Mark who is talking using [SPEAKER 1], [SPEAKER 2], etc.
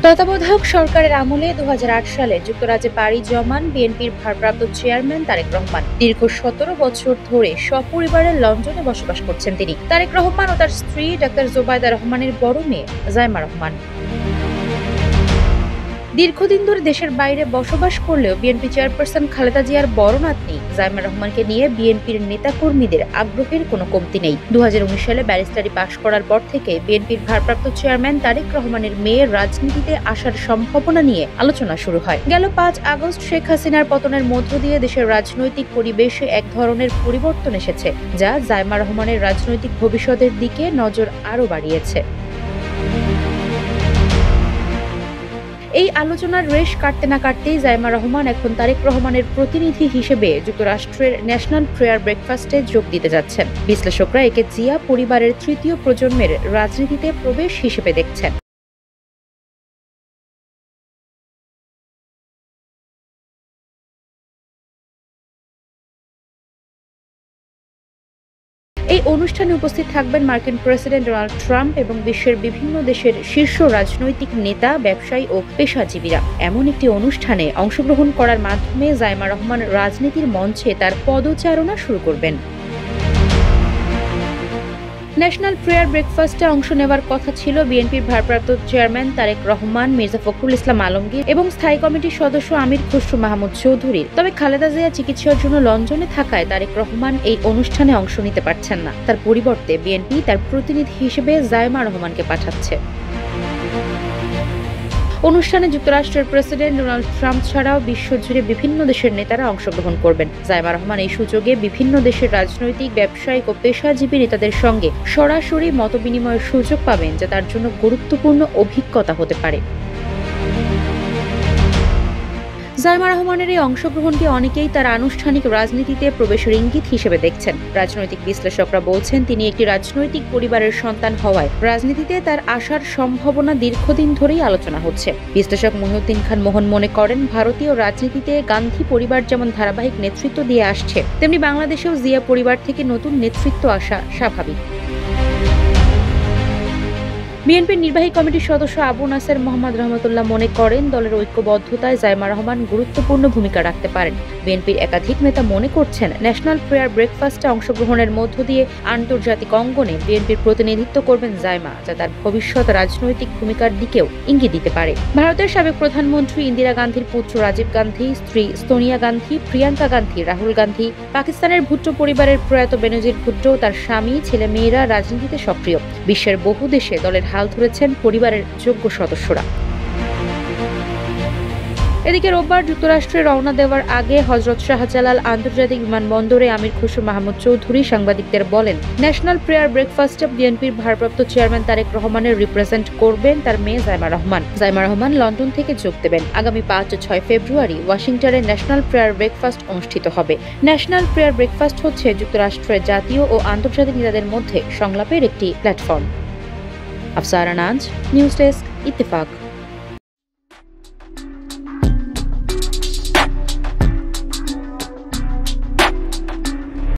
[SPEAKER 1] তত্ত্বাবধায়ক সরকারের আমলে ২০০৮ সালে যুক্তরাজ্যে পাড়ি জমান বিএনপির ভারপ্রাপ্ত চেয়ারম্যান তারেক রহমান। দীর্ঘ ১৭ বছর ধরে সপরিবারে লন্ডনে বসবাস করছেন তিনি। তারেক রহমান ও তার স্ত্রী ডাক্তার জোবায়দা রহমানের বড় মেয়ে জাইমা রহমান দীর্ঘদিন ধরে দেশের বাইরে বসবাস করলেও বিএনপি চেয়ারপারসন খালেদা জিয়ার বড় নাতনি জাইমা রহমানকে নিয়ে বিএনপির নেতাকর্মীদের আগ্রহের কোনো কমতি নেই। ২০১৯ সালে ব্যারিস্টারি পাশ করার পর থেকে বিএনপির ভারপ্রাপ্ত চেয়ারম্যান তারেক রহমানের মেয়ের রাজনীতিতে আসার সম্ভাবনা নিয়ে আলোচনা শুরু হয়। গেল ৫ আগস্ট শেখ হাসিনার পতনের মধ্য দিয়ে দেশের রাজনৈতিক পরিবেশে এক ধরনের পরিবর্তন এসেছে, যা জাইমা রহমানের রাজনৈতিক ভবিষ্যতের দিকে নজর আরও বাড়িয়েছে। এই আলোচনার রেশ কাটতে না কাটতেই জাইমা রহমান এখন তারেক রহমানের প্রতিনিধি হিসেবে যুক্তরাষ্ট্রের ন্যাশনাল প্রেয়ার ব্রেকফাস্টে যোগ দিতে যাচ্ছেন। বিশ্লেষকরা একে জিয়া পরিবারের তৃতীয় প্রজন্মের রাজনীতিতে প্রবেশ হিসেবে দেখছেন। এই অনুষ্ঠানে উপস্থিত থাকবেন মার্কিন প্রেসিডেন্ট ডোনাল্ড ট্রাম্প এবং বিশ্বের বিভিন্ন দেশের শীর্ষ রাজনৈতিক নেতা, ব্যবসায়ী ও পেশাজীবীরা। এমন একটি অনুষ্ঠানে অংশগ্রহণ করার মাধ্যমে জাইমা রহমান রাজনীতির মঞ্চে তার পদচারণা শুরু করবেন। ন্যাশনাল প্রেয়ার ব্রেকফাস্টে অংশ নেওয়ার কথা ছিল বিএনপির ভারপ্রাপ্ত চেয়ারম্যান তারেক রহমান, মির্জা ফখরুল ইসলাম আলমগীর এবং স্থায়ী কমিটির সদস্য আমির খসরু মাহমুদ চৌধুরীর। তবে খালেদা জিয়া চিকিৎসার জন্য লন্ডনে থাকায় তারেক রহমান এই অনুষ্ঠানে অংশ নিতে পারছেন না। তার পরিবর্তে বিএনপি তার প্রতিনিধি হিসেবে জাইমা রহমানকে পাঠাচ্ছে। অনুষ্ঠানে যুক্তরাষ্ট্রের প্রেসিডেন্ট ডোনাল্ড ট্রাম্প ছাড়াও বিশ্বজুড়ে বিভিন্ন দেশের নেতারা অংশগ্রহণ করবেন। জাইমা রহমান এই সুযোগে বিভিন্ন দেশের রাজনৈতিক, ব্যবসায়িক ও পেশাজীবী নেতাদের সঙ্গে সরাসরি মতবিনিময়ের সুযোগ পাবেন, যা তার জন্য গুরুত্বপূর্ণ অভিজ্ঞতা হতে পারে। জাইমা রহমানের এই অংশগ্রহণকে অনেকেই তার আনুষ্ঠানিক রাজনীতিতে প্রবেশের ইঙ্গিত হিসেবে দেখছেন। রাজনৈতিক বিশ্লেষকরা বলছেন, তিনি একটি রাজনৈতিক পরিবারের সন্তান হওয়ায় রাজনীতিতে তার আসার সম্ভাবনা দীর্ঘদিন ধরেই আলোচনা হচ্ছে। বিশ্লেষক মহিউদ্দিন খান মোহন মনে করেন, ভারতীয় রাজনীতিতে গান্ধী পরিবার যেমন ধারাবাহিক নেতৃত্ব দিয়ে আসছে, তেমনি বাংলাদেশেও জিয়া পরিবার থেকে নতুন নেতৃত্ব আসা স্বাভাবিক। বিএনপির নির্বাহী কমিটির সদস্য আবু নাসের মোহাম্মদ রহমতুল্লাহ মনে করেন, দলের ঐক্যবদ্ধতায় জাইমা রহমান গুরুত্বপূর্ণ ভূমিকা রাখতে পারেন। বিএনপির একাধিক নেতা মনে করছেন, ন্যাশনাল প্রেয়ার ব্রেকফাস্টে অংশগ্রহণের মধ্য দিয়ে আন্তর্জাতিক অঙ্গনে বিএনপির প্রতিনিধিত্ব করবেন জাইমা, যা তার ভবিষ্যৎ রাজনৈতিক ভূমিকার দিকেও ইঙ্গিত দিতে পারে। ভারতের সাবেক প্রধানমন্ত্রী ইন্দিরা গান্ধীর পুত্র রাজীব গান্ধী, স্ত্রী সোনিয়া গান্ধী, প্রিয়াঙ্কা গান্ধী, রাহুল গান্ধী, পাকিস্তানের ভুট্টো পরিবারের প্রয়াত বেনজির ভুট্টো, তার স্বামী, ছেলেমেয়েরা রাজনীতিতে সক্রিয়। বিশ্বের বহু দেশে দলের হাল ধরেছেন পরিবারের যোগ্য সদস্যরা। এদিকে রোববার যুক্তরাষ্ট্রে রওনা দেওয়ার আগে হযরত শাহজালাল আন্তর্জাতিক বিমানবন্দরে আমির খসরু মাহমুদ চৌধুরী সাংবাদিকদের বলেন, ন্যাশনাল প্রেয়ার ব্রেকফাস্টে বিএনপির ভারপ্রাপ্ত চেয়ারম্যান তারেক রহমানের রিপ্রেজেন্ট করবেন তার মেয়ে জাইমা রহমান। জাইমা রহমান লন্ডন থেকে যোগ দেবেন। আগামী ৫ ও ৬ ফেব্রুয়ারি ওয়াশিংটনে ন্যাশনাল প্রেয়ার ব্রেকফাস্ট অনুষ্ঠিত হবে। ন্যাশনাল প্রেয়ার ব্রেকফাস্ট হচ্ছে যুক্তরাষ্ট্রের জাতীয় ও আন্তর্জাতিক নেতাদের মধ্যে সংলাপের একটি প্ল্যাটফর্ম। আফসারা নাজ, নিউজ ডেস্ক, ইত্তেফাক।